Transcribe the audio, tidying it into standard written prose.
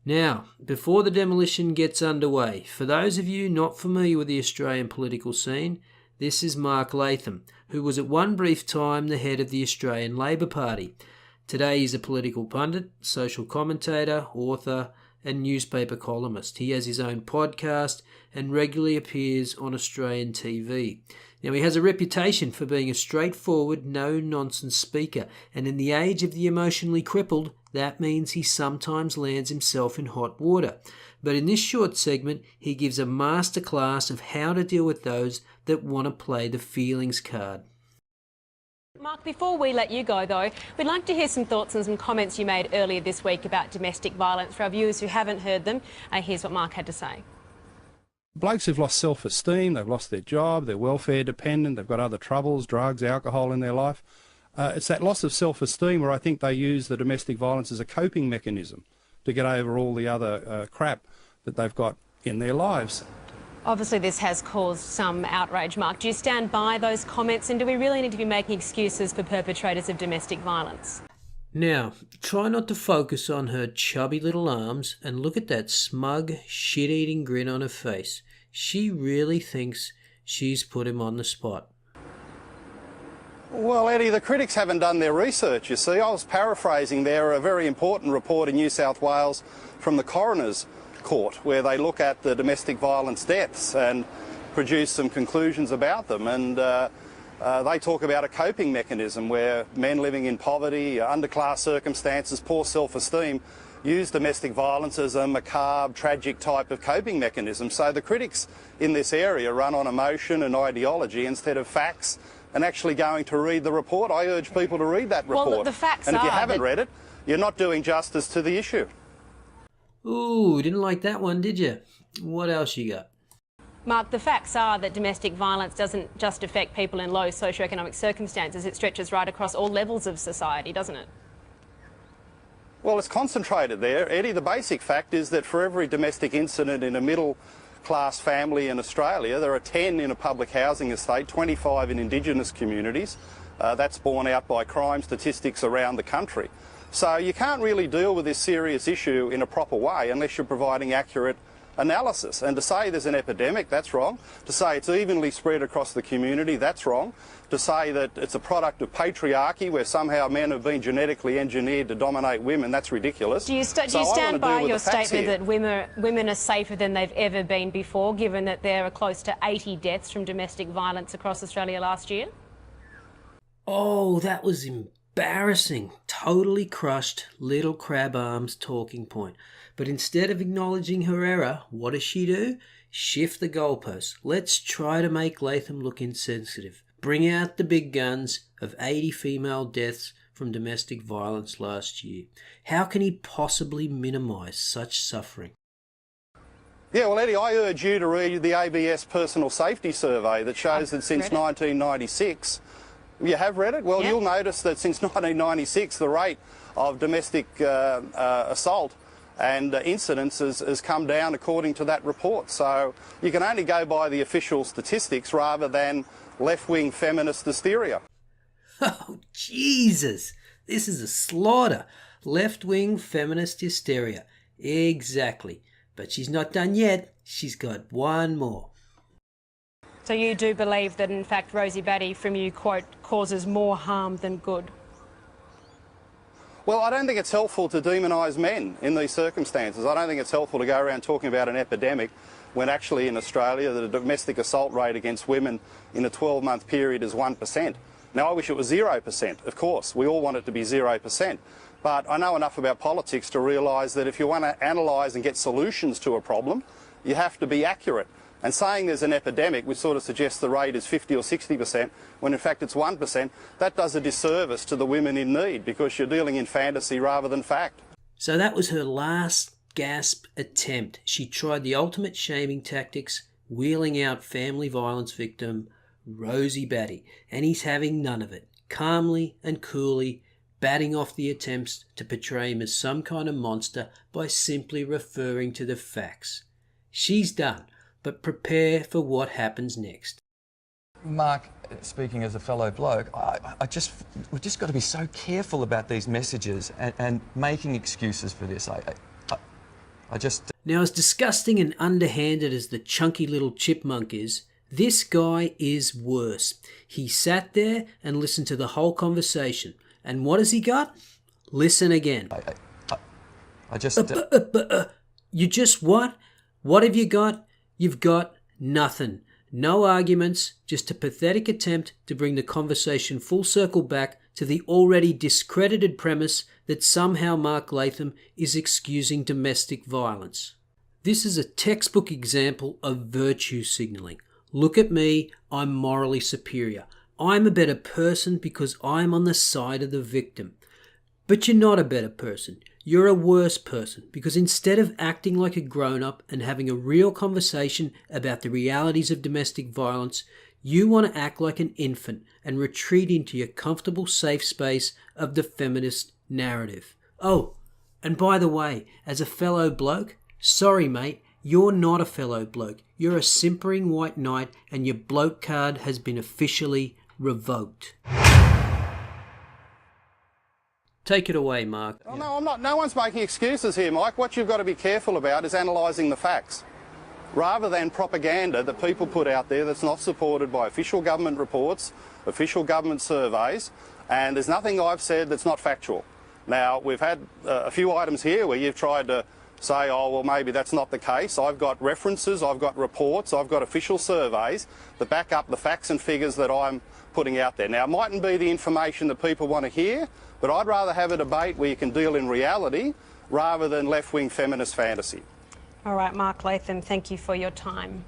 Now, before the demolition gets underway, for those of you not familiar with the Australian political scene, this is Mark Latham, who was at one brief time the head of the Australian Labor Party. Today he's a political pundit, social commentator, author, and newspaper columnist. He has his own podcast and regularly appears on Australian TV. Now, he has a reputation for being a straightforward, no-nonsense speaker, and in the age of the emotionally crippled, that means he sometimes lands himself in hot water. But in this short segment, he gives a masterclass of how to deal with those that want to play the feelings card. Mark, before we let you go, though, we'd like to hear some thoughts and some comments you made earlier this week about domestic violence. For our viewers who haven't heard them, here's what Mark had to say. Blokes who've lost self-esteem, they've lost their job, they're welfare dependent, they've got other troubles, drugs, alcohol in their life. It's that loss of self-esteem where I think they use the domestic violence as a coping mechanism to get over all the other crap that they've got in their lives. Obviously, this has caused some outrage, Mark. Do you stand by those comments, and do we really need to be making excuses for perpetrators of domestic violence? Now, try not to focus on her chubby little arms and look at that smug, shit-eating grin on her face. She really thinks she's put him on the spot. Well, Eddie, the critics haven't done their research, you see. I was paraphrasing there a very important report in New South Wales from the coroner's court, where they look at the domestic violence deaths and produce some conclusions about them. And they talk about a coping mechanism where men living in poverty, underclass circumstances, poor self-esteem, use domestic violence as a macabre, tragic type of coping mechanism. So the critics in this area run on emotion and ideology instead of facts and actually going to read the report. I urge people to read that report. Well, the facts and if you are haven't read it, you're not doing justice to the issue. Ooh, didn't like that one, did you? What else you got? Mark, the facts are that domestic violence doesn't just affect people in low socioeconomic circumstances. It stretches right across all levels of society, doesn't it? Well, it's concentrated there, Eddie. The basic fact is that for every domestic incident in a middle-class family in Australia, there are 10 in a public housing estate, 25 in Indigenous communities. That's borne out by crime statistics around the country. So you can't really deal with this serious issue in a proper way unless you're providing accurate analysis. And to say there's an epidemic, that's wrong. To say it's evenly spread across the community, that's wrong. To say that it's a product of patriarchy where somehow men have been genetically engineered to dominate women, that's ridiculous. Do you stand by your statement that women are safer than they've ever been before, given that there are close to 80 deaths from domestic violence across Australia last year? Oh, that was embarrassing. Totally crushed little crab arms talking point. But instead of acknowledging her error, what does she do? Shift the goalposts. Let's try to make Latham look insensitive. Bring out the big guns of 80 female deaths from domestic violence last year. How can he possibly minimise such suffering? Yeah, well, Eddie, I urge you to read the ABS Personal Safety Survey that shows that since 1996... You have read it? Well, You'll notice that since 1996, the rate of domestic assault and incidents has come down according to that report. So you can only go by the official statistics rather than left-wing feminist hysteria. Oh, Jesus! This is a slaughter. Left-wing feminist hysteria. Exactly. But she's not done yet. She's got one more. So you do believe that, in fact, Rosie Batty, from you, quote, causes more harm than good? Well, I don't think it's helpful to demonise men in these circumstances. I don't think it's helpful to go around talking about an epidemic when actually in Australia the domestic assault rate against women in a 12-month period is 1%. Now, I wish it was 0%, of course. We all want it to be 0%. But I know enough about politics to realise that if you want to analyse and get solutions to a problem, you have to be accurate. And saying there's an epidemic, which sort of suggests the rate is 50 or 60%, when in fact it's 1%, that does a disservice to the women in need because you're dealing in fantasy rather than fact. So that was her last gasp attempt. She tried the ultimate shaming tactics, wheeling out family violence victim Rosie Batty, and he's having none of it. Calmly and coolly batting off the attempts to portray him as some kind of monster by simply referring to the facts. She's done. But prepare for what happens next. Mark, speaking as a fellow bloke, we've just got to be so careful about these messages and making excuses for this. Now, as disgusting and underhanded as the chunky little chipmunk is, this guy is worse. He sat there and listened to the whole conversation. And what has he got? Listen again. You just what? What have you got? You've got nothing. No arguments, just a pathetic attempt to bring the conversation full circle back to the already discredited premise that somehow Mark Latham is excusing domestic violence. This is a textbook example of virtue signalling. Look at me, I'm morally superior. I'm a better person because I'm on the side of the victim. But you're not a better person. You're a worse person because instead of acting like a grown-up and having a real conversation about the realities of domestic violence, you want to act like an infant and retreat into your comfortable safe space of the feminist narrative. Oh, and by the way, as a fellow bloke, sorry mate, you're not a fellow bloke. You're a simpering white knight and your bloke card has been officially revoked. Take it away, Mark. Oh, no, I'm not. No one's making excuses here, Mike. What you've got to be careful about is analysing the facts, rather than propaganda that people put out there that's not supported by official government reports, official government surveys, and there's nothing I've said that's not factual. Now, we've had a few items here where you've tried to say, oh, well, maybe that's not the case. I've got references, I've got reports, I've got official surveys that back up the facts and figures that I'm putting out there. Now, it mightn't be the information that people want to hear, but I'd rather have a debate where you can deal in reality rather than left-wing feminist fantasy. All right, Mark Latham, thank you for your time.